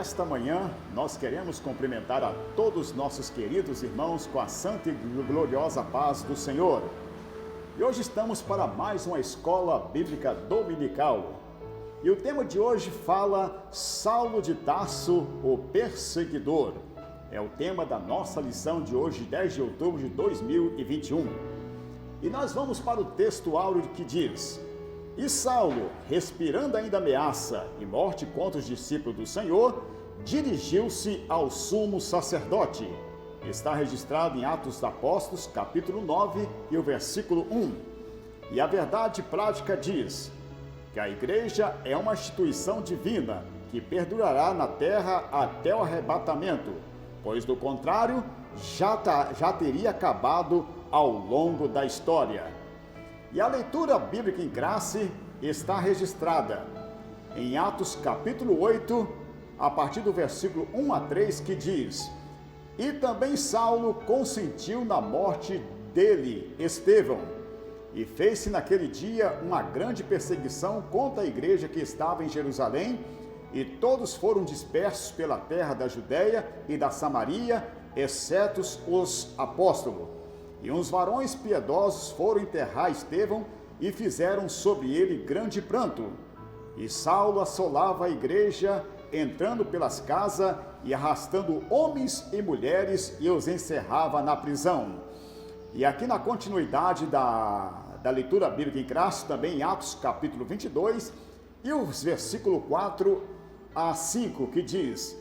nesta manhã, nós queremos cumprimentar a todos nossos queridos irmãos com a santa e gloriosa paz do Senhor. E hoje estamos para mais uma escola bíblica dominical. E o tema de hoje fala Saulo de Tarso, o perseguidor. É o tema da nossa lição de hoje, 10 de outubro de 2021. E nós vamos para o texto áureo que diz: E Saulo, respirando ainda ameaça e morte contra os discípulos do Senhor, dirigiu-se ao sumo sacerdote. Está registrado em Atos dos Apóstolos, capítulo 9 e o versículo 1. E a verdade prática diz que a igreja é uma instituição divina que perdurará na terra até o arrebatamento, pois do contrário já teria acabado ao longo da história. E a leitura bíblica em classe está registrada em Atos capítulo 8, a partir do versículo 1 a 3, que diz: E também Saulo consentiu na morte dele, Estevão, e fez-se naquele dia uma grande perseguição contra a igreja que estava em Jerusalém, e todos foram dispersos pela terra da Judéia e da Samaria, exceto os apóstolos. E uns varões piedosos foram enterrar Estevão e fizeram sobre ele grande pranto. E Saulo assolava a igreja, entrando pelas casas e arrastando homens e mulheres, e os encerrava na prisão. E aqui na continuidade da leitura bíblica em classe, também em Atos capítulo 22, e os versículos 4 a 5, que diz: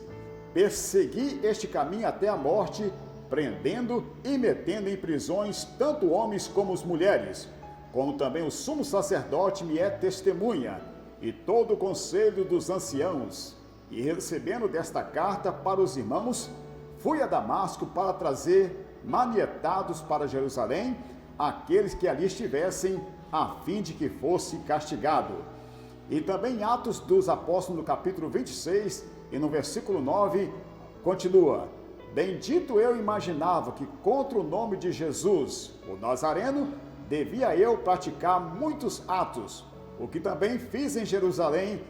Persegui este caminho até a morte, prendendo e metendo em prisões tanto homens como as mulheres, como também o sumo sacerdote me é testemunha, e todo o conselho dos anciãos. E recebendo desta carta para os irmãos, fui a Damasco para trazer manietados para Jerusalém aqueles que ali estivessem, a fim de que fosse castigado. E também em Atos dos Apóstolos, no capítulo 26, e no versículo 9, continua: Bendito eu imaginava que contra o nome de Jesus, o Nazareno, devia eu praticar muitos atos, o que também fiz em Jerusalém,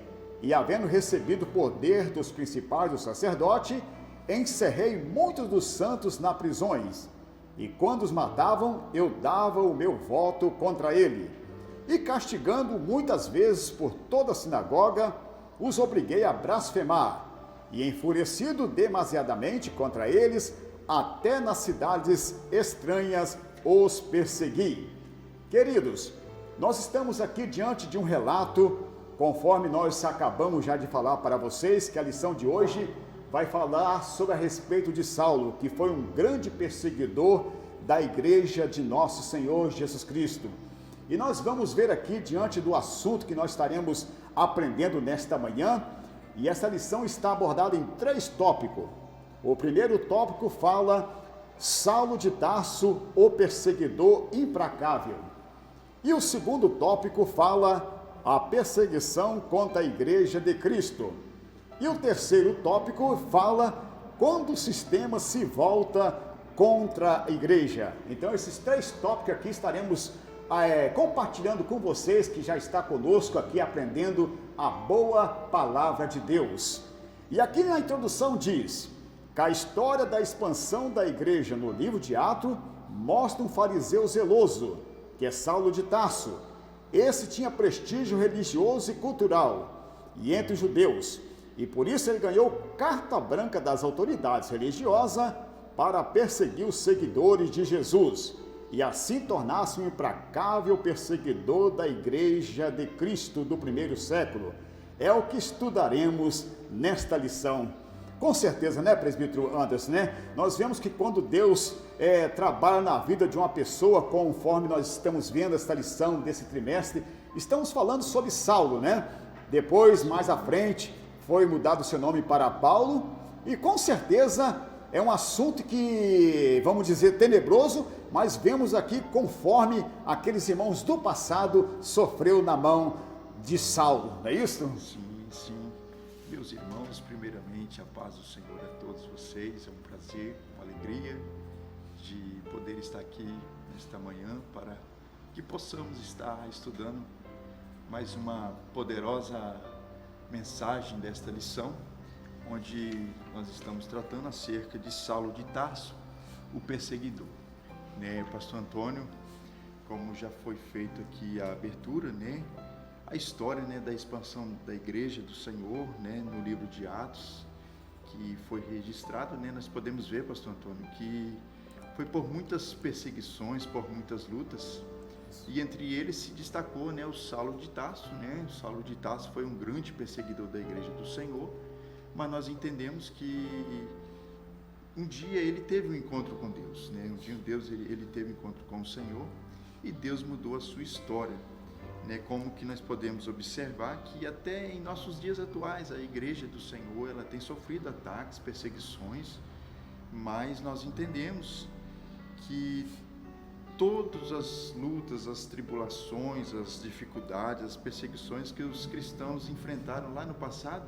e havendo recebido poder dos principais do sacerdote, encerrei muitos dos santos nas prisões, e quando os matavam, eu dava o meu voto contra ele, e castigando muitas vezes por toda a sinagoga, os obriguei a blasfemar, e enfurecido demasiadamente contra eles, até nas cidades estranhas os persegui. Queridos, nós estamos aqui diante de um relato, conforme nós acabamos já de falar para vocês, que a lição de hoje vai falar sobre a respeito de Saulo, que foi um grande perseguidor da igreja de nosso Senhor Jesus Cristo. E nós vamos ver aqui, diante do assunto que nós estaremos aprendendo nesta manhã, e essa lição está abordada em 3 tópicos. O primeiro tópico fala Saulo de Tarso, o perseguidor implacável. E o segundo tópico fala a perseguição contra a igreja de Cristo. E o terceiro tópico fala quando o sistema se volta contra a igreja. Então esses 3 tópicos aqui estaremos compartilhando com vocês que já está conosco aqui aprendendo a boa palavra de Deus. E aqui na introdução diz que a história da expansão da igreja no livro de Atos mostra um fariseu zeloso, que é Saulo de Tarso. Esse tinha prestígio religioso e cultural e entre os judeus, e por isso ele ganhou carta branca das autoridades religiosas para perseguir os seguidores de Jesus, e assim tornar-se um implacável perseguidor da igreja de Cristo do primeiro século. É o que estudaremos nesta lição. Com certeza, né, presbítero Anderson, né? Nós vemos que quando Deus trabalha na vida de uma pessoa, conforme nós estamos vendo esta lição desse trimestre, estamos falando sobre Saulo, né? Depois, mais à frente, foi mudado o seu nome para Paulo, e com certeza é um assunto que, vamos dizer, tenebroso, mas vemos aqui conforme aqueles irmãos do passado sofreu na mão de Saulo, não é isso? Sim. Meus irmãos, primeiramente, a paz do Senhor a todos vocês. É um prazer, uma alegria de poder estar aqui nesta manhã para que possamos estar estudando mais uma poderosa mensagem desta lição onde nós estamos tratando acerca de Saulo de Tarso, o perseguidor. Né, Pastor Antônio, como já foi feito aqui a abertura, né, a história, né, da expansão da Igreja do Senhor, né, no livro de Atos, que foi registrado, né, nós podemos ver, Pastor Antônio, que foi por muitas perseguições, por muitas lutas, e entre eles se destacou, né, o Saulo de Tarso, né? O Saulo de Tarso foi um grande perseguidor da Igreja do Senhor, mas nós entendemos que um dia ele teve um encontro com Deus, né? Um dia ele teve um encontro com o Senhor e Deus mudou a sua história, né? Como que nós podemos observar que até em nossos dias atuais a Igreja do Senhor, ela tem sofrido ataques, perseguições, mas nós entendemos que todas as lutas, as tribulações, as dificuldades, as perseguições que os cristãos enfrentaram lá no passado,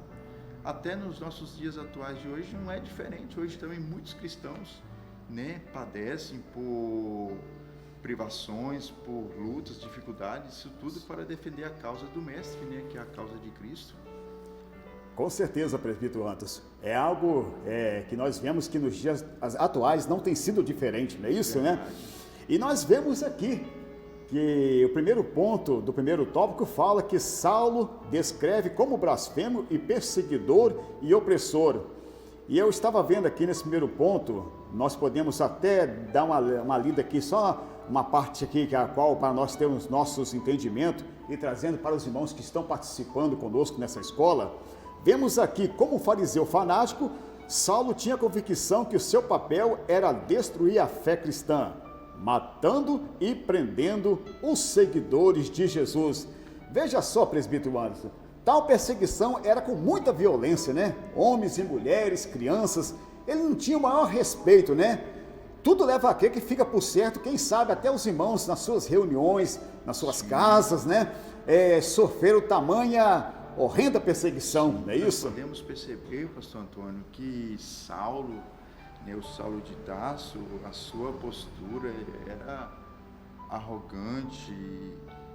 até nos nossos dias atuais de hoje não é diferente. Hoje também muitos cristãos, né, padecem por privações, por lutas, dificuldades, isso tudo para defender a causa do Mestre, né, que é a causa de Cristo. Com certeza, presbítero Antos. É algo que nós vemos que nos dias atuais não tem sido diferente, não é isso, né? E nós vemos aqui que o primeiro ponto do primeiro tópico fala que Saulo descreve como blasfemo e perseguidor e opressor. E eu estava vendo aqui nesse primeiro ponto, nós podemos até dar uma lida aqui, só uma parte aqui, a qual para nós termos nossos entendimentos e trazendo para os irmãos que estão participando conosco nessa escola. Vemos aqui como fariseu fanático, Saulo tinha a convicção que o seu papel era destruir a fé cristã, matando e prendendo os seguidores de Jesus. Veja só, presbítero Anderson, tal perseguição era com muita violência, né? Homens e mulheres, crianças, ele não tinha o maior respeito, né? Tudo leva a crer que fica por certo, quem sabe até os irmãos nas suas reuniões, nas suas casas, né? Sofreram tamanha horrenda perseguição, não é isso? Nós podemos perceber, pastor Antônio, que Saulo, né, o Saulo de Tarso, a sua postura era arrogante,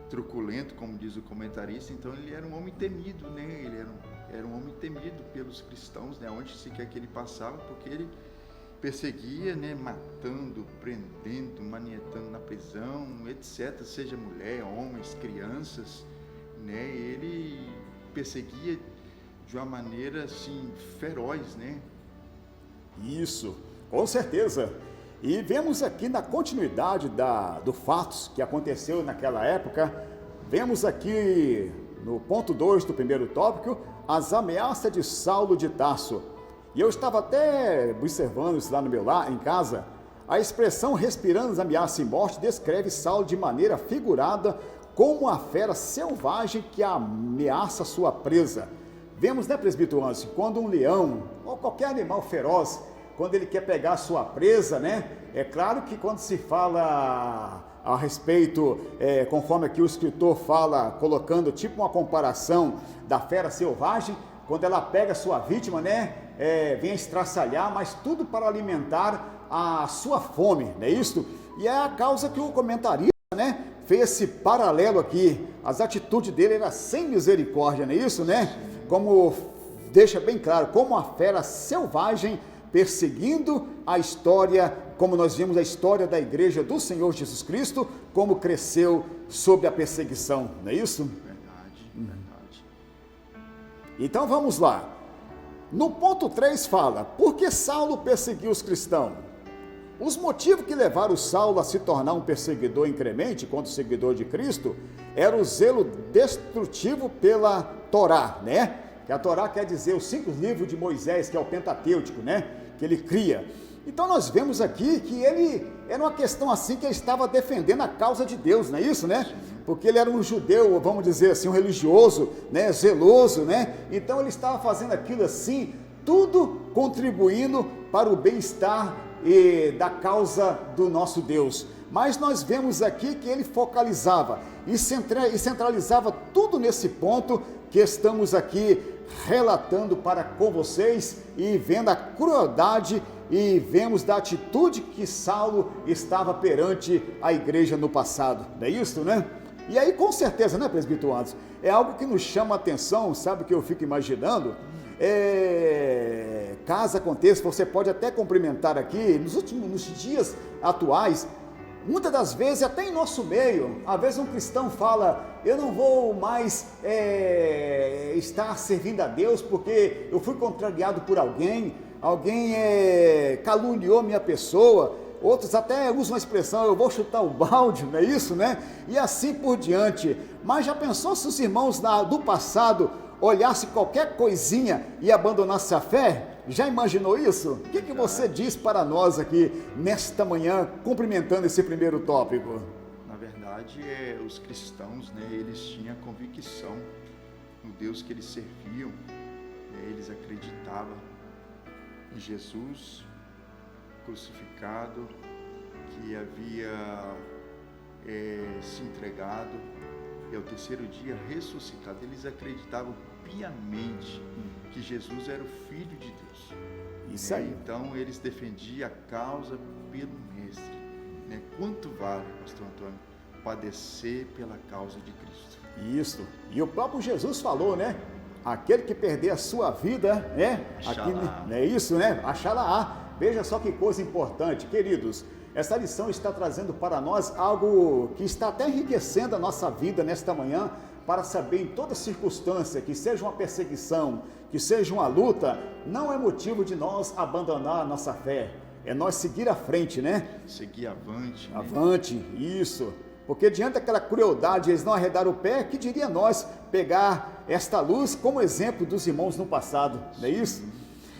truculento, como diz o comentarista. Então ele era um homem temido, né? Ele era um homem temido pelos cristãos, né? Onde se quer que ele passava, porque ele perseguia, né? Matando, prendendo, manietando na prisão, etc. Seja mulher, homens, crianças, né? Ele perseguia de uma maneira assim feroz, né? Isso, com certeza. E vemos aqui na continuidade do fatos que aconteceu naquela época, vemos aqui no ponto 2 do primeiro tópico, as ameaças de Saulo de Tarso. E eu estava até observando isso lá no meu lar, em casa, a expressão respirando as ameaças e morte descreve Saulo de maneira figurada como a fera selvagem que ameaça sua presa. Vemos, né, presbítero Anderson, quando um leão ou qualquer animal feroz, quando ele quer pegar a sua presa, né? É claro que quando se fala a respeito, conforme aqui o escritor fala, colocando tipo uma comparação da fera selvagem, quando ela pega a sua vítima, né? Vem a estraçalhar, mas tudo para alimentar a sua fome, não é isso? E é a causa que o comentarista, né, fez esse paralelo aqui. As atitudes dele eram sem misericórdia, não é isso, né? Como deixa bem claro, como a fera selvagem perseguindo a história, como nós vimos a história da Igreja do Senhor Jesus Cristo, como cresceu sob a perseguição, não é isso? Verdade. Então vamos lá. No ponto 3 fala, por que Saulo perseguiu os cristãos? Os motivos que levaram Saulo a se tornar um perseguidor incremente contra o seguidor de Cristo era o zelo destrutivo pela Torá, né? Que a Torá quer dizer os 5 livros de Moisés, que é o Pentatêutico, né? Que ele cria. Então nós vemos aqui que ele era uma questão assim que ele estava defendendo a causa de Deus, não é isso, né? Porque ele era um judeu, vamos dizer assim, um religioso, né? Zeloso, né? Então ele estava fazendo aquilo assim, tudo contribuindo para o bem-estar da causa do nosso Deus. Mas nós vemos aqui que ele focalizava e centralizava tudo nesse ponto que estamos aqui relatando para com vocês e vendo a crueldade e vemos da atitude que Saulo estava perante a igreja no passado, não é isso, né? E aí com certeza, né, presbítero Anderson, é algo que nos chama a atenção, sabe o que eu fico imaginando? caso aconteça, você pode até cumprimentar aqui, nos dias atuais, muitas das vezes, até em nosso meio, às vezes um cristão fala, eu não vou mais estar servindo a Deus porque eu fui contrariado por alguém caluniou minha pessoa, outros até usam a expressão, eu vou chutar o balde, não é isso, né? E assim por diante. Mas já pensou se os irmãos do passado olhassem qualquer coisinha e abandonassem a fé? Já imaginou isso? O que você diz para nós aqui nesta manhã, cumprimentando esse primeiro tópico? Na verdade, os cristãos, né, eles tinham convicção no Deus que eles serviam, né, eles acreditavam em Jesus crucificado, que havia se entregado e ao terceiro dia ressuscitado. Eles acreditavam piamente que Jesus era o Filho de Deus. Isso aí. Então eles defendiam a causa pelo Mestre. Né? Quanto vale, pastor Antônio, padecer pela causa de Cristo? Isso. E o próprio Jesus falou, né? Aquele que perder a sua vida, né? É isso, né? Achará. Veja só que coisa importante, queridos. Essa lição está trazendo para nós algo que está até enriquecendo a nossa vida nesta manhã, para saber em toda circunstância, que seja uma perseguição, que seja uma luta, não é motivo de nós abandonar a nossa fé. É nós seguir à frente, né? Seguir avante. Né? Avante, isso. Porque diante daquela crueldade, eles não arredaram o pé, que diria nós pegar esta luz como exemplo dos irmãos no passado, não é isso?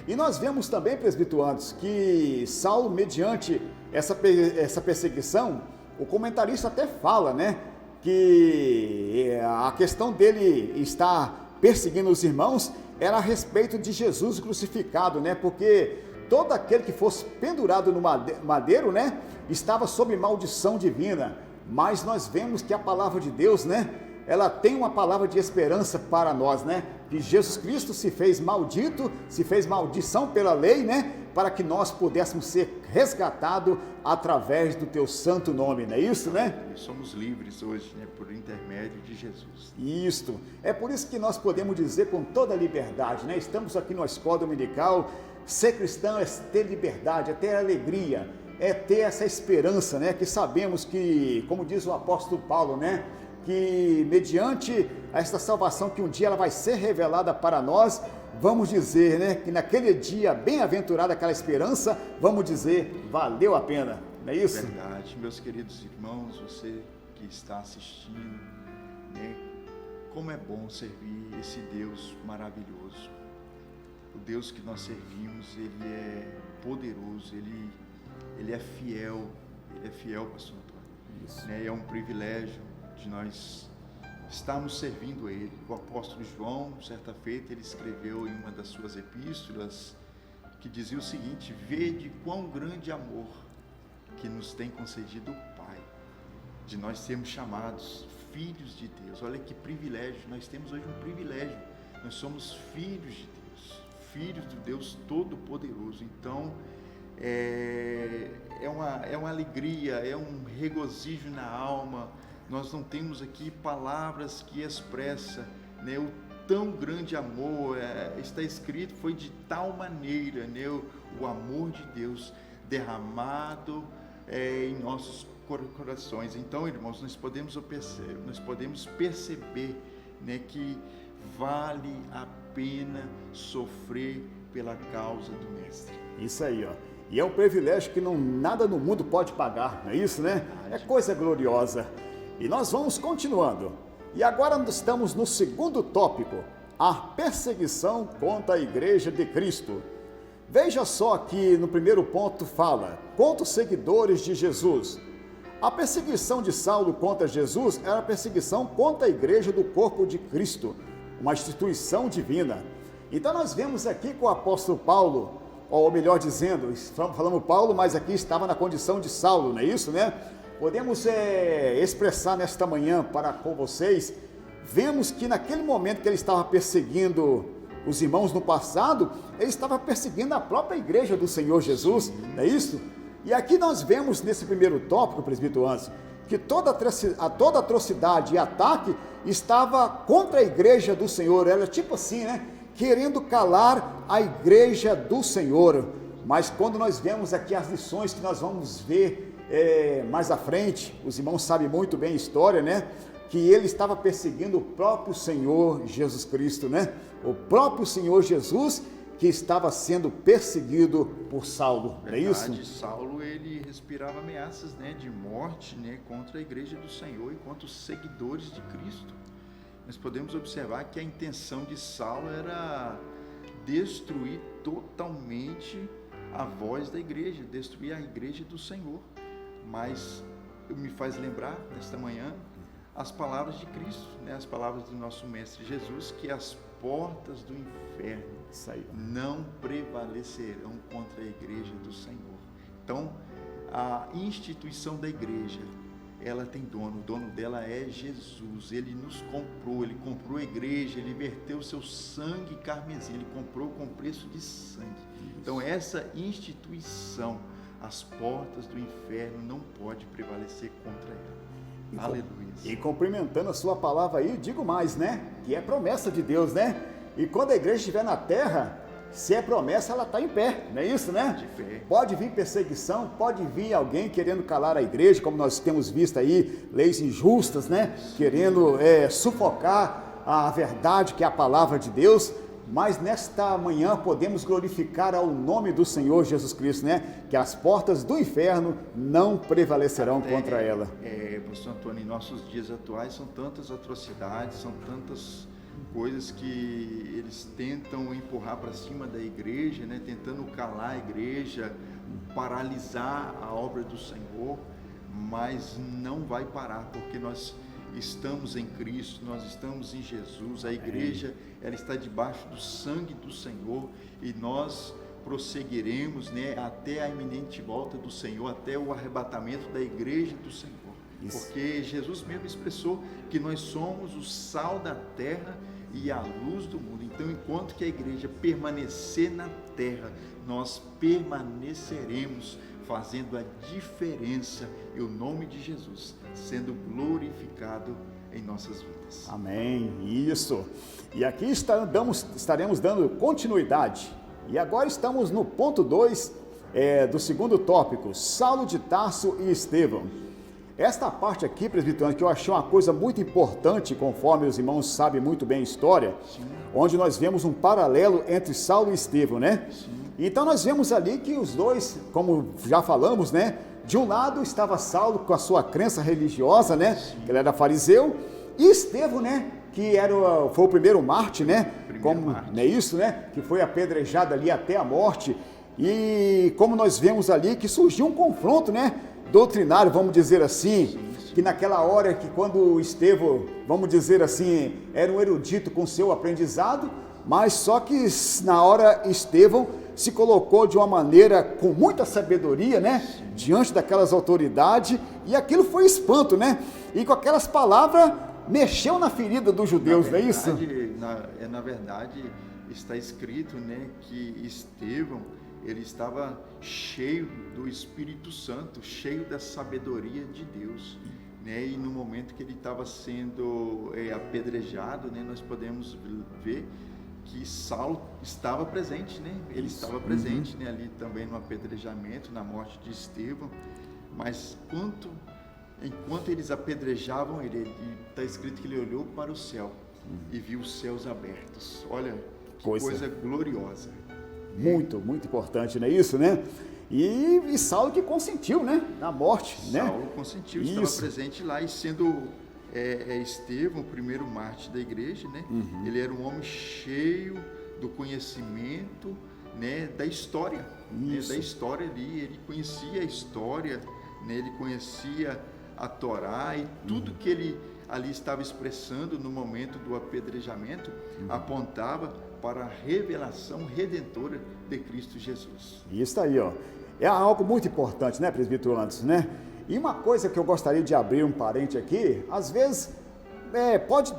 E nós vemos também, presbiterandos, que Saulo, mediante essa perseguição, o comentarista até fala, né, que a questão dele estar perseguindo os irmãos era a respeito de Jesus crucificado, né, porque todo aquele que fosse pendurado no madeiro, né, estava sob maldição divina. Mas nós vemos que a palavra de Deus, né, ela tem uma palavra de esperança para nós, né, que Jesus Cristo se fez maldito, se fez maldição pela lei, né, para que nós pudéssemos ser resgatados através do teu santo nome, não é isso, né? Somos livres hoje, né, por intermédio de Jesus. Isto, é por isso que nós podemos dizer com toda liberdade, né, estamos aqui na escola dominical, ser cristão é ter liberdade, é ter alegria, é ter essa esperança, né, que sabemos que, como diz o apóstolo Paulo, né, que mediante esta salvação que um dia ela vai ser revelada para nós, vamos dizer, né, que naquele dia, bem-aventurada aquela esperança, vamos dizer, valeu a pena, não é isso? Verdade, meus queridos irmãos, você que está assistindo, né, como é bom servir esse Deus maravilhoso. O Deus que nós servimos, Ele é poderoso, Ele é fiel, pastor Antônio. Isso. Né, é um privilégio de nós estarmos servindo a Ele. O apóstolo João, certa feita, ele escreveu em uma das suas epístolas, que dizia o seguinte: vede quão grande amor que nos tem concedido o Pai, de nós sermos chamados filhos de Deus. Olha que privilégio, nós temos hoje um privilégio, nós somos filhos de Deus, filhos do Deus Todo-Poderoso. Então, é uma alegria, é um regozijo na alma. Nós não temos aqui palavras que expressam, né, o tão grande amor. Está escrito, foi de tal maneira, né, o amor de Deus derramado em nossos corações. Então, irmãos, nós podemos perceber, né, que vale a pena sofrer pela causa do Mestre. Isso aí, ó. E é um privilégio que nada no mundo pode pagar, não é isso, né? É coisa gloriosa. E nós vamos continuando. E agora estamos no segundo tópico, a perseguição contra a Igreja de Cristo. Veja só que no primeiro ponto fala, contra os seguidores de Jesus. A perseguição de Saulo contra Jesus era a perseguição contra a Igreja do corpo de Cristo, uma instituição divina. Então nós vemos aqui com o apóstolo Paulo, ou melhor dizendo, falamos Paulo, mas aqui estava na condição de Saulo, não é isso, né? Podemos expressar nesta manhã com vocês, vemos que naquele momento que ele estava perseguindo os irmãos no passado, ele estava perseguindo a própria igreja do Senhor Jesus, não é isso? E aqui nós vemos nesse primeiro tópico, presbítero Anso, que toda atrocidade e ataque estava contra a igreja do Senhor. Era tipo assim, né? querendo calar a igreja do Senhor. Mas quando nós vemos aqui as lições que nós vamos ver mais à frente, os irmãos sabem muito bem a história, né? Que ele estava perseguindo o próprio Senhor Jesus Cristo, né? O próprio Senhor Jesus que estava sendo perseguido por Saulo, não é isso? Saulo, ele respirava ameaças, né, de morte, né, contra a igreja do Senhor e contra os seguidores de Cristo. Nós podemos observar que a intenção de Saulo era destruir totalmente a voz da igreja, destruir a igreja do Senhor. Mas me faz lembrar, nesta manhã, as palavras de Cristo, né? As palavras do nosso Mestre Jesus, que as portas do inferno não prevalecerão contra a igreja do Senhor. Então, a instituição da igreja, ela tem dono, o dono dela é Jesus. Ele nos comprou, ele comprou a igreja, ele verteu o seu sangue carmesim, ele comprou com preço de sangue. Então, essa instituição, as portas do inferno não podem prevalecer contra ela. Aleluia. E cumprimentando a sua palavra aí, digo mais, né? Que é promessa de Deus, né? E quando a igreja estiver na terra, se é promessa, ela está em pé, não é isso, né? De pé. Pode vir perseguição, pode vir alguém querendo calar a igreja, como nós temos visto aí, leis injustas, né? Querendo sufocar a verdade que é a palavra de Deus. Mas nesta manhã podemos glorificar ao nome do Senhor Jesus Cristo, né? Que as portas do inferno não prevalecerão contra ela. Pastor Antônio, em nossos dias atuais são tantas atrocidades, são tantas coisas que eles tentam empurrar para cima da igreja, né? Tentando calar a igreja, paralisar a obra do Senhor, mas não vai parar, porque nós estamos em Cristo, nós estamos em Jesus, a igreja ela está debaixo do sangue do Senhor e nós prosseguiremos, né, até a iminente volta do Senhor, até o arrebatamento da igreja do Senhor. Isso. Porque Jesus mesmo expressou que nós somos o sal da terra e a luz do mundo. Então, enquanto que a igreja permanecer na terra, nós permaneceremos fazendo a diferença e o nome de Jesus sendo glorificado em nossas vidas. Amém, isso. E aqui estaremos dando continuidade. E agora estamos no ponto 2 do segundo tópico, Saulo de Tarso e Estevão. Esta parte aqui, presbiteriano, que eu achei uma coisa muito importante, conforme os irmãos sabem muito bem a história, sim, onde nós vemos um paralelo entre Saulo e Estevão, né? Sim. Então nós vemos ali que os dois, como já falamos, né? De um lado estava Saulo com a sua crença religiosa, né? Sim. Que ele era fariseu, e Estevão, né? Que foi o primeiro mártir, né? Não é isso, né? Que foi apedrejado ali até a morte. E como nós vemos ali que surgiu um confronto, né? Doutrinário, vamos dizer assim, sim, sim, que naquela hora que quando Estevão, vamos dizer assim, era um erudito com seu aprendizado, mas só que na hora Estevão se colocou de uma maneira com muita sabedoria, né? Sim. Diante daquelas autoridades, e aquilo foi espanto, né? E com aquelas palavras mexeu na ferida dos judeus, não é isso? Na verdade, está escrito, né, que Estevão, ele estava cheio do Espírito Santo, cheio da sabedoria de Deus, né? E no momento que ele estava sendo apedrejado, né, nós podemos ver que Saulo estava presente, né? Ele estava presente, né, ali também no apedrejamento, na morte de Estevão. Mas enquanto eles apedrejavam ele está escrito que ele olhou para o céu e viu os céus abertos. Olha, que coisa gloriosa. Muito, muito importante, não é isso, né? E Saulo que consentiu, né? Na morte, né? Saulo consentiu, estava presente lá, e sendo Estevão, o primeiro mártir da igreja, né? Ele era um homem cheio do conhecimento, né? Da história, né? Da história ali, ele conhecia a história, né? Ele conhecia a Torá, e tudo que ele ali estava expressando no momento do apedrejamento apontava para a revelação redentora de Cristo Jesus. Isso aí, ó. É algo muito importante, né, presbítero Anderson, né? E uma coisa que eu gostaria de abrir um parente aqui, às vezes pode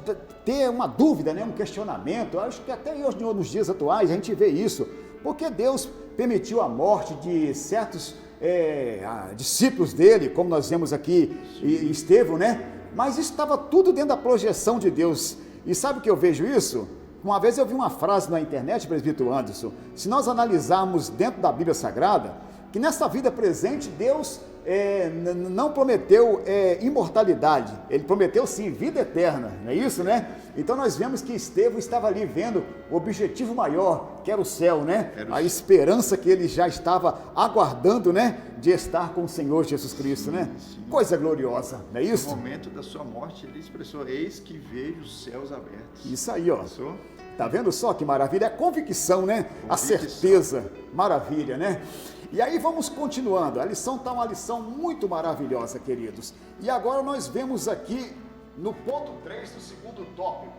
ter uma dúvida, né, um questionamento. Eu acho que até hoje, nos dias atuais, a gente vê isso. Porque Deus permitiu a morte de certos discípulos dele, como nós vemos aqui, Estevão, né? Mas isso estava tudo dentro da projeção de Deus. E sabe o que eu vejo isso? Uma vez eu vi uma frase na internet, presbítero Anderson, se nós analisarmos dentro da Bíblia Sagrada, que nessa vida presente Deus não prometeu imortalidade, ele prometeu sim vida eterna, não é isso, né? Então nós vemos que Estevão estava ali vendo o objetivo maior, que era o céu, né? A esperança que ele já estava aguardando, né? De estar com o Senhor Jesus Cristo, né? Sim. Coisa gloriosa, não é isso? No momento da sua morte ele expressou, eis que vejo os céus abertos. Isso aí, ó. Passou? Tá vendo só que maravilha? É a convicção, né? A certeza, maravilha, né? E aí vamos continuando, a lição está uma lição muito maravilhosa, queridos. E agora nós vemos aqui no ponto 3 do segundo tópico,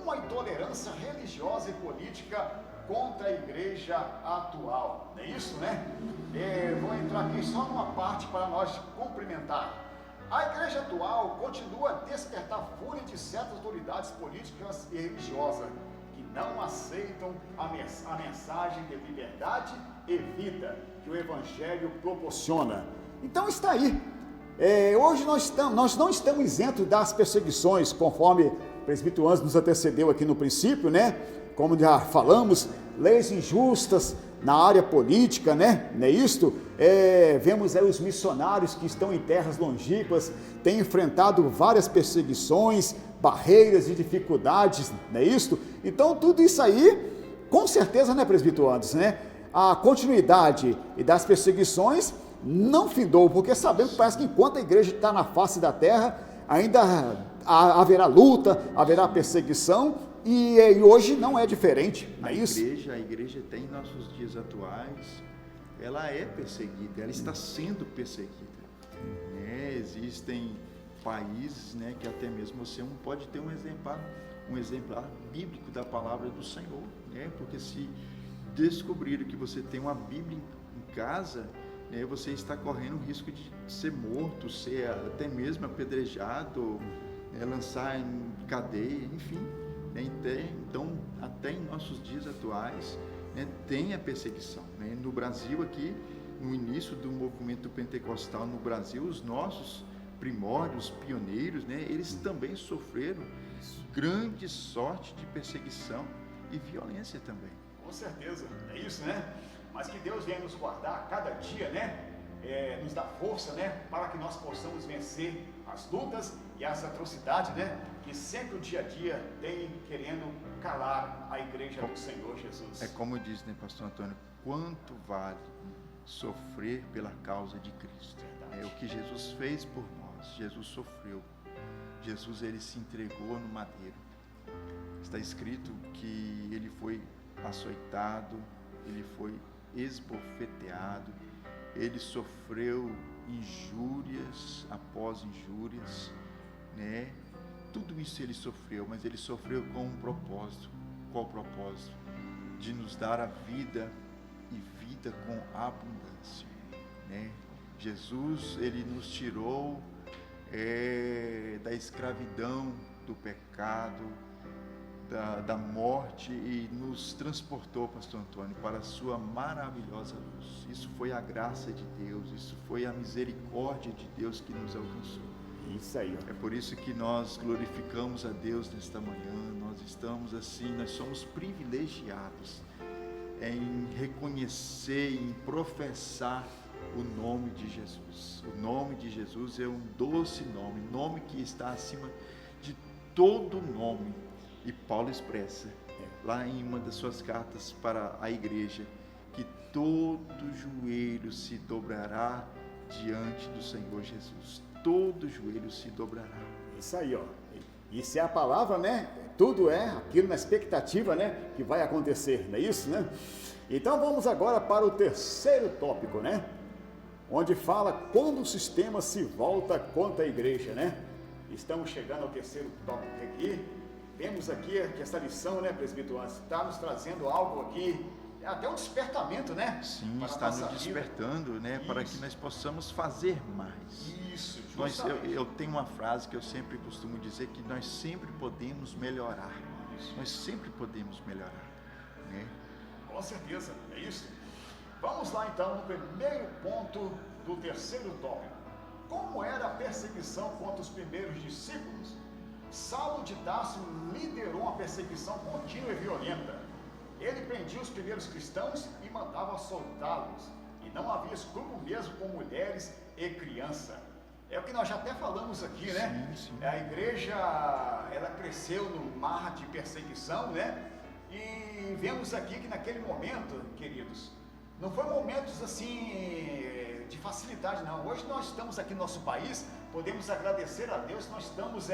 uma intolerância religiosa e política contra a igreja atual. É isso, né? Vou entrar aqui só numa parte para nós cumprimentar. A igreja atual continua a despertar fúria de certas autoridades políticas e religiosas que não aceitam a mensagem de liberdade e vida que o Evangelho proporciona. Então está aí. Hoje nós não estamos isentos das perseguições, conforme o presbítero Anderson nos antecedeu aqui no princípio, né? Como já falamos, leis injustas na área política, né? Não é isto? Vemos aí os missionários que estão em terras longínquas, têm enfrentado várias perseguições, barreiras e dificuldades, não é isto? Então tudo isso aí, com certeza, né, presbítero Anderson, né? A continuidade das perseguições não findou, porque sabemos que parece que enquanto a igreja está na face da terra, ainda haverá luta, haverá perseguição, e hoje não é diferente, não é isso? A igreja tem em nossos dias atuais, ela é perseguida, ela está sendo perseguida. Existem países, né, que até mesmo você não pode ter um exemplar bíblico da palavra do Senhor, né? Porque se descobriram que você tem uma Bíblia em casa, você está correndo o risco de ser morto, ser até mesmo apedrejado, lançar em cadeia, enfim. Então, até em nossos dias atuais, tem a perseguição. No Brasil aqui, no início do movimento pentecostal no Brasil, os nossos primórdios, pioneiros, eles também sofreram grande sorte de perseguição e violência também. Com certeza, é isso, né? Mas que Deus venha nos guardar a cada dia, né? Nos dá força, né? Para que nós possamos vencer as lutas e as atrocidades, né? Que sempre o dia a dia tem querendo calar a igreja do Senhor Jesus. É como diz, né, pastor Antônio, quanto vale sofrer pela causa de Cristo? O que Jesus fez por nós, Jesus sofreu. Jesus, ele se entregou no madeiro. Está escrito que ele foi açoitado, ele foi esbofeteado, ele sofreu injúrias após injúrias, né? Tudo isso ele sofreu, mas ele sofreu com um propósito. Qual o propósito? De nos dar a vida e vida com abundância, né? Jesus, ele nos tirou da escravidão, do pecado, da morte e nos transportou, pastor Antônio, para a sua maravilhosa luz. Isso foi a graça de Deus, isso foi a misericórdia de Deus que nos alcançou. Isso aí. É por isso que nós glorificamos a Deus nesta manhã, nós estamos assim, nós somos privilegiados em reconhecer, em professar o nome de Jesus. O nome de Jesus é um doce nome que está acima de todo nome. E Paulo expressa, lá em uma das suas cartas para a igreja, que todo joelho se dobrará diante do Senhor Jesus. Todo joelho se dobrará. Isso aí, ó. Isso é a palavra, né? Tudo é aquilo na expectativa, né? Que vai acontecer, não é isso, né? Então vamos agora para o terceiro tópico, né? Onde fala quando o sistema se volta contra a igreja, né? Estamos chegando ao terceiro tópico aqui. Vemos aqui que essa lição, né, presbítero, está nos trazendo algo aqui, até um despertamento, né? Sim, está nos despertando, né? Isso. Para que nós possamos fazer mais. Isso, eu tenho uma frase que eu sempre costumo dizer, que nós sempre podemos melhorar. Isso. Nós sempre podemos melhorar, né? Com certeza, é isso. Vamos lá então no primeiro ponto do terceiro tópico. Como era a perseguição contra os primeiros discípulos? Saulo de Tarso liderou uma perseguição contínua e violenta. Ele prendia os primeiros cristãos e mandava soltá-los. E não havia escrúpulo mesmo com mulheres e crianças. É o que nós já até falamos aqui, né? Sim, sim. A igreja, ela cresceu no mar de perseguição, né? E vemos aqui que naquele momento, queridos, não foi momentos assim de facilidade, não. Hoje nós estamos aqui no nosso país, podemos agradecer a Deus, nós estamos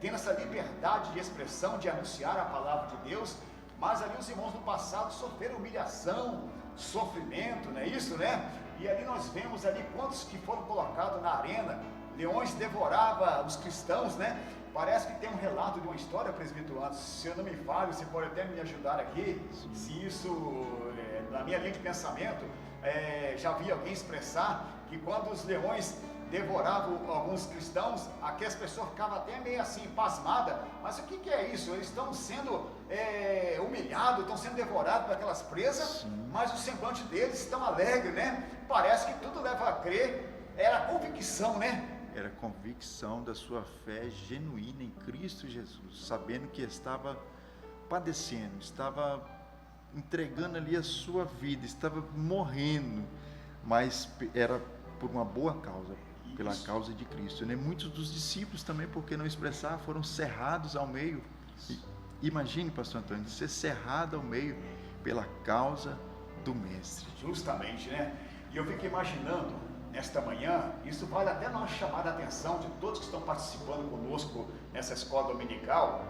tendo essa liberdade de expressão, de anunciar a palavra de Deus, mas ali os irmãos no passado sofreram humilhação, sofrimento, não é isso, né? E ali nós vemos ali quantos que foram colocados na arena, leões devoravam os cristãos, né? Parece que tem um relato de uma história, presbítero Anderson, se eu não me falho, você pode até me ajudar aqui, se isso, na minha linha de pensamento, já vi alguém expressar que quando os leões devoravam alguns cristãos, aquelas pessoas ficavam até meio assim, pasmadas, mas o que é isso? Eles estão sendo humilhados, estão sendo devorados por aquelas presas, Sim. mas o semblante deles estão alegre, né? Parece que tudo leva a crer, era a convicção, né? Era a convicção da sua fé genuína em Cristo Jesus, sabendo que estava padecendo, estava entregando ali a sua vida, estava morrendo, mas era por uma boa causa, pela causa de Cristo, né? Muitos dos discípulos também, porque não expressar, foram cerrados ao meio. Imagine, pastor Antônio, ser cerrado ao meio pela causa do Mestre. Justamente, né? E eu fico imaginando, nesta manhã, isso vale até nós chamar a atenção de todos que estão participando conosco nessa escola dominical,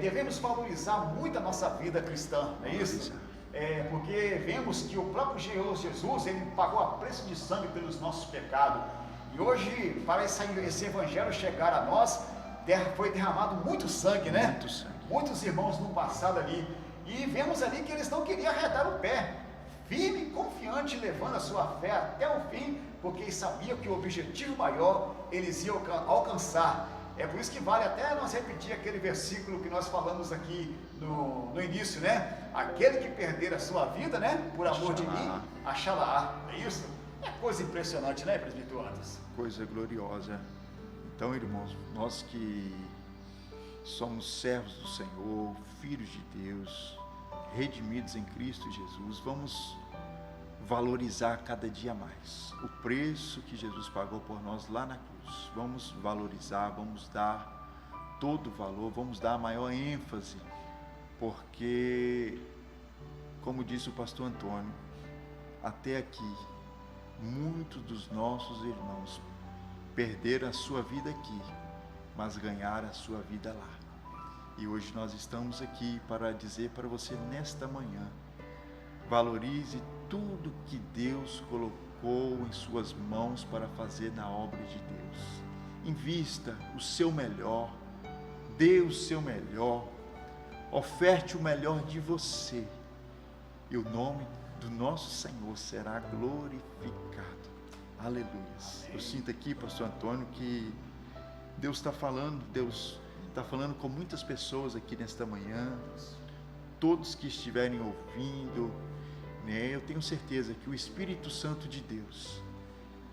devemos valorizar muito a nossa vida cristã, não é isso? Porque vemos que o próprio Jesus, ele pagou a preço de sangue pelos nossos pecados, e hoje, para esse evangelho chegar a nós, foi derramado muito sangue, né? Muito sangue. Muitos irmãos no passado ali, e vemos ali que eles não queriam arredar o pé, firme e confiante, levando a sua fé até o fim, porque eles sabiam que o objetivo maior eles iam alcançar. É por isso que vale até nós repetir aquele versículo que nós falamos aqui no início, né? Aquele que perder a sua vida, né? Por amor de mim, achá-la. É isso? É coisa impressionante, né, presbítero Anderson? Coisa gloriosa. Então, irmãos, nós que somos servos do Senhor, filhos de Deus, redimidos em Cristo Jesus, vamos valorizar cada dia mais o preço que Jesus pagou por nós lá na cruz. Vamos valorizar, vamos dar todo o valor, vamos dar a maior ênfase, porque, como disse o pastor Antônio, até aqui, muitos dos nossos irmãos perderam a sua vida aqui, mas ganharam a sua vida lá. E hoje nós estamos aqui para dizer para você nesta manhã, valorize tudo que Deus colocou em suas mãos para fazer na obra de Deus. Invista o seu melhor, dê o seu melhor, oferte o melhor de você, e o nome do nosso Senhor será glorificado. Aleluia. Eu sinto aqui, pastor Antônio, que Deus está falando com muitas pessoas aqui nesta manhã, todos que estiverem ouvindo, né? Eu tenho certeza que o Espírito Santo de Deus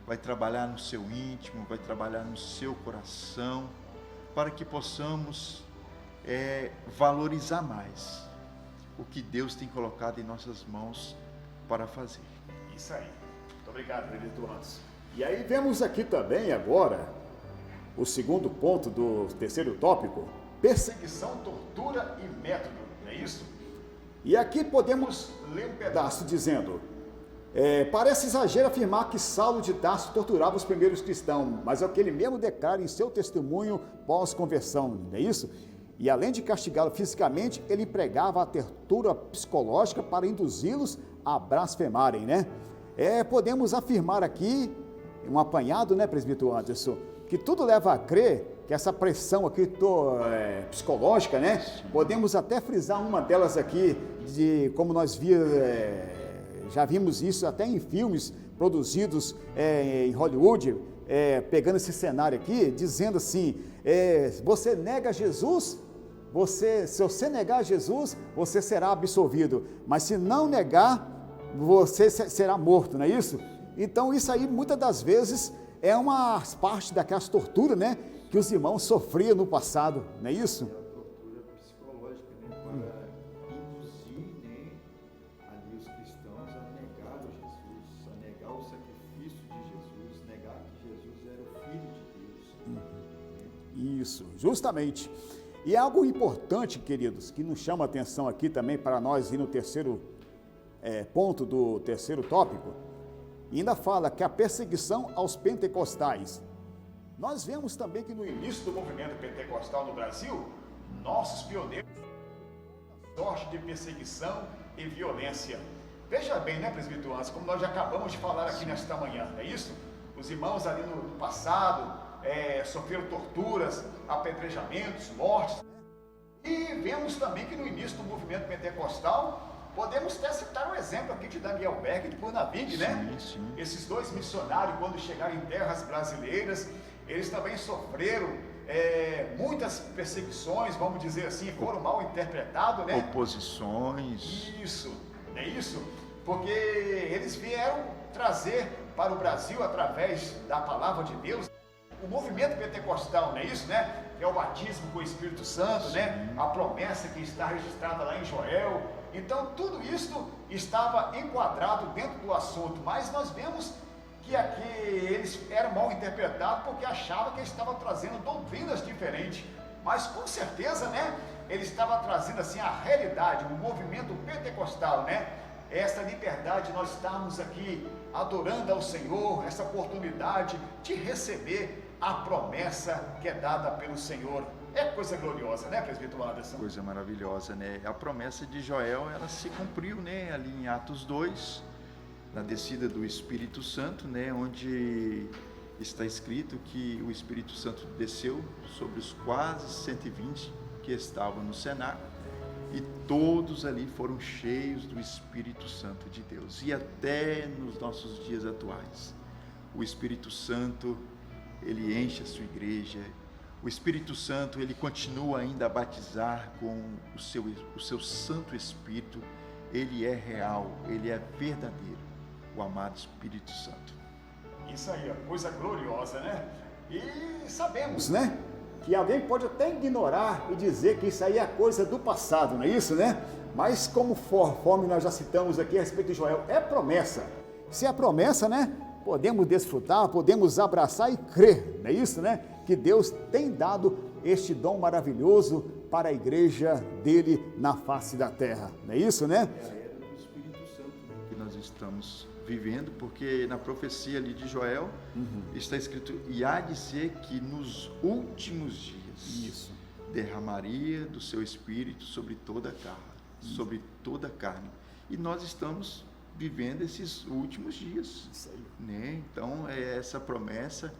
vai trabalhar no seu íntimo, vai trabalhar no seu coração, para que possamos valorizar mais o que Deus tem colocado em nossas mãos para fazer. Isso aí. Muito obrigado, presbítero Anderson. E aí vemos aqui também agora o segundo ponto do terceiro tópico: perseguição, tortura e método, não é isso? E aqui podemos ler um pedaço dizendo: parece exagero afirmar que Saulo de Tarso torturava os primeiros cristãos, mas é o que ele mesmo declara em seu testemunho pós-conversão, não é isso? E além de castigá-lo fisicamente, ele empregava a tortura psicológica para induzi-los a blasfemarem, né? Podemos afirmar aqui, um apanhado, né, presbítero Anderson, que tudo leva a crer que essa pressão aqui psicológica, né? Podemos até frisar uma delas aqui, de como nós já vimos isso até em filmes produzidos em Hollywood, pegando esse cenário aqui, dizendo assim: você nega Jesus, se você negar Jesus, você será absolvido, mas se não negar, você será morto, não é isso? Então isso aí muitas das vezes é uma parte daquelas torturas, né, que os irmãos sofriam no passado, não é isso? É a tortura psicológica, né? Para induzir, né, ali os cristãos a negar o Jesus, a negar o sacrifício de Jesus, negar que Jesus era o Filho de Deus. Isso, justamente. E algo importante, queridos, que nos chama a atenção aqui também para nós ir no terceiro ponto do terceiro tópico, ainda fala que a perseguição aos pentecostais. Nós vemos também que no início do movimento pentecostal no Brasil, nossos pioneiros sorte de perseguição e violência. Veja bem, né, presbiteros, como nós já acabamos de falar aqui nesta manhã, não é isso? Os irmãos ali no passado sofreram torturas, apedrejamentos, mortes. E vemos também que no início do movimento pentecostal, podemos até citar um exemplo aqui de Daniel Berg e de Purnaving, né? Sim. Esses dois missionários, quando chegaram em terras brasileiras, eles também sofreram muitas perseguições, vamos dizer assim, foram mal interpretados, né? Oposições. Isso, é isso, porque eles vieram trazer para o Brasil, através da palavra de Deus, o movimento pentecostal, não é isso, né? É o batismo com o Espírito Santo, né? A promessa que está registrada lá em Joel. Então, tudo isso estava enquadrado dentro do assunto, mas nós vemos que aqui eles eram mal interpretados porque achavam que eles estavam trazendo doutrinas diferentes. Mas, com certeza, né? Ele estava trazendo, assim, a realidade, o movimento pentecostal, né? Essa liberdade, nós estamos aqui adorando ao Senhor, essa oportunidade de receber a promessa que é dada pelo Senhor. É coisa gloriosa, né, presbítero Anderson? Coisa maravilhosa, né? A promessa de Joel, ela se cumpriu, né? Ali em Atos 2, na descida do Espírito Santo, né? Onde está escrito que o Espírito Santo desceu sobre os quase 120 que estavam no cenáculo, e todos ali foram cheios do Espírito Santo de Deus. E até nos nossos dias atuais, o Espírito Santo, ele enche a sua igreja. O Espírito Santo, ele continua ainda a batizar com o seu Santo Espírito. Ele é real, ele é verdadeiro, o amado Espírito Santo. Isso aí, ó, coisa gloriosa, né? E sabemos, né, que alguém pode até ignorar e dizer que isso aí é coisa do passado, não é isso, né? Mas conforme nós já citamos aqui a respeito de Joel, é promessa. Se é promessa, né, podemos desfrutar, podemos abraçar e crer, não é isso, né? Que Deus tem dado este dom maravilhoso para a igreja dele na face da terra, não é isso, né? É a era do Espírito Santo, né, que nós estamos vivendo, porque na profecia ali de Joel está escrito: e há de ser que nos últimos dias derramaria do seu Espírito sobre toda a carne, sobre toda a carne. E nós estamos vivendo esses últimos dias, né? Então, essa promessa,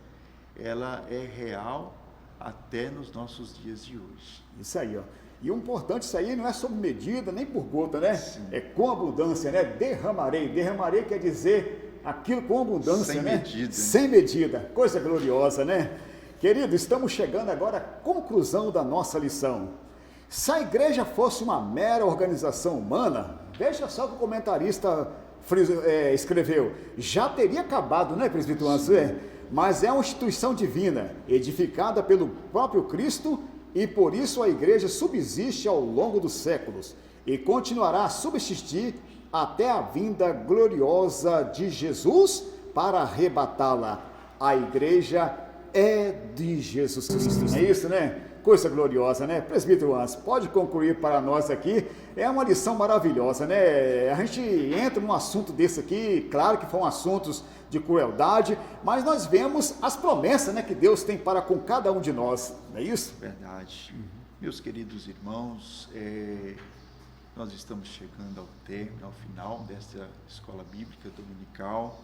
ela é real até nos nossos dias de hoje. Isso aí, ó. E o importante, isso aí não é sob medida, nem por gota, né? Sim. É com abundância, né? Derramarei. Derramarei quer dizer aquilo com abundância, sem né? medida. Sem medida. Coisa gloriosa, né? Querido, estamos chegando agora à conclusão da nossa lição. Se a igreja fosse uma mera organização humana, veja só o que o comentarista escreveu, já teria acabado, né, presbítero Anderson? Mas é uma instituição divina, edificada pelo próprio Cristo, e por isso a igreja subsiste ao longo dos séculos e continuará a subsistir até a vinda gloriosa de Jesus para arrebatá-la. A igreja é de Jesus Cristo. É isso, né? Coisa gloriosa, né? Presbítero Anderson, pode concluir para nós aqui. É uma lição maravilhosa, né? A gente entra num assunto desse aqui, claro que foram assuntos de crueldade, mas nós vemos as promessas, né, que Deus tem para com cada um de nós, não é isso? Verdade. Meus queridos irmãos, nós estamos chegando ao término, ao final desta escola bíblica dominical,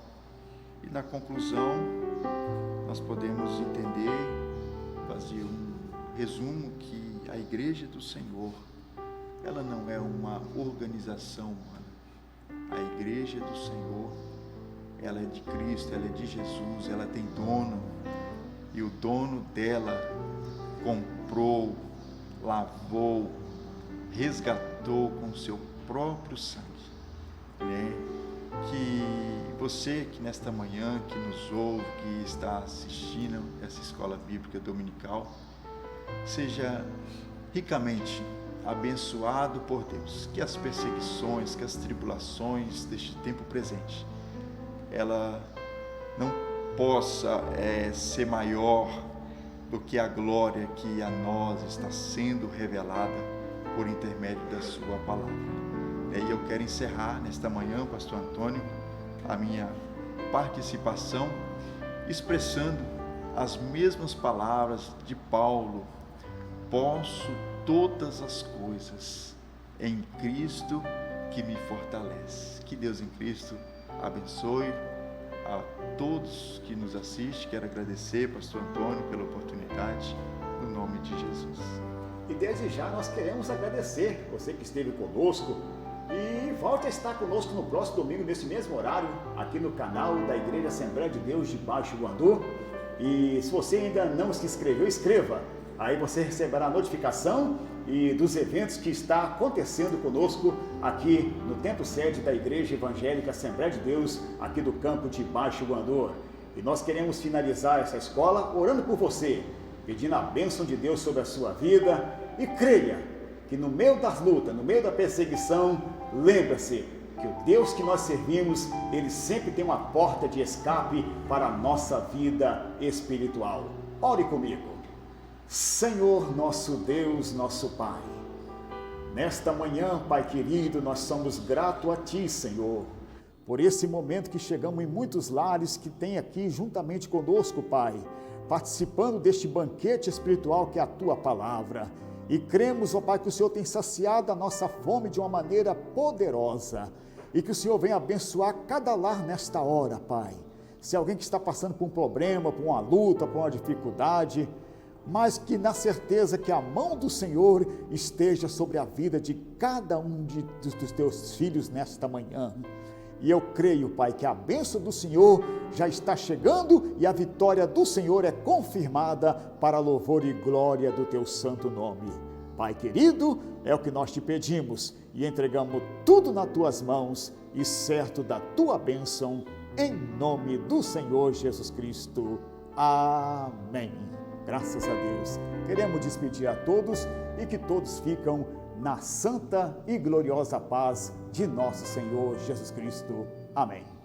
e na conclusão nós podemos entender, fazer um resumo, que a igreja do Senhor, ela não é uma organização humana. A igreja do Senhor, ela é de Cristo, ela é de Jesus, ela tem dono, e o dono dela comprou, lavou, resgatou com seu próprio sangue, né? Que você que nesta manhã, que nos ouve, que está assistindo essa escola bíblica dominical, seja ricamente abençoado por Deus, que as perseguições, que as tribulações deste tempo presente, ela não possa ser maior do que a glória que a nós está sendo revelada por intermédio da sua palavra. E eu quero encerrar nesta manhã, pastor Antônio, a minha participação expressando as mesmas palavras de Paulo: posso todas as coisas em Cristo que me fortalece. Que Deus em Cristo abençoe a todos que nos assistem. Quero agradecer, pastor Antônio, pela oportunidade, no nome de Jesus. E desde já nós queremos agradecer você que esteve conosco e volte a estar conosco no próximo domingo, nesse mesmo horário, aqui no canal da Igreja Assembleia de Deus de Baixo Guandu. E se você ainda não se inscreveu, inscreva. Aí você receberá a notificação dos eventos que está acontecendo conosco aqui no templo sede da Igreja Evangélica Assembleia de Deus, aqui do campo de Baixo Guandu. E nós queremos finalizar essa escola orando por você, pedindo a bênção de Deus sobre a sua vida, e creia que no meio das lutas, no meio da perseguição, lembre-se que o Deus que nós servimos, Ele sempre tem uma porta de escape para a nossa vida espiritual. Ore comigo. Senhor, nosso Deus, nosso Pai, nesta manhã, Pai querido, nós somos gratos a Ti, Senhor, por esse momento que chegamos em muitos lares que tem aqui juntamente conosco, Pai, participando deste banquete espiritual que é a Tua Palavra. E cremos, ó Pai, que o Senhor tem saciado a nossa fome de uma maneira poderosa e que o Senhor venha abençoar cada lar nesta hora, Pai. Se alguém que está passando por um problema, por uma luta, por uma dificuldade, mas que na certeza que a mão do Senhor esteja sobre a vida de cada um dos teus filhos nesta manhã. E eu creio, Pai, que a bênção do Senhor já está chegando e a vitória do Senhor é confirmada para louvor e glória do Teu santo nome. Pai querido, é o que nós te pedimos e entregamos tudo nas Tuas mãos e certo da Tua bênção, em nome do Senhor Jesus Cristo. Amém. Graças a Deus. Queremos despedir a todos e que todos ficam na santa e gloriosa paz de nosso Senhor Jesus Cristo. Amém.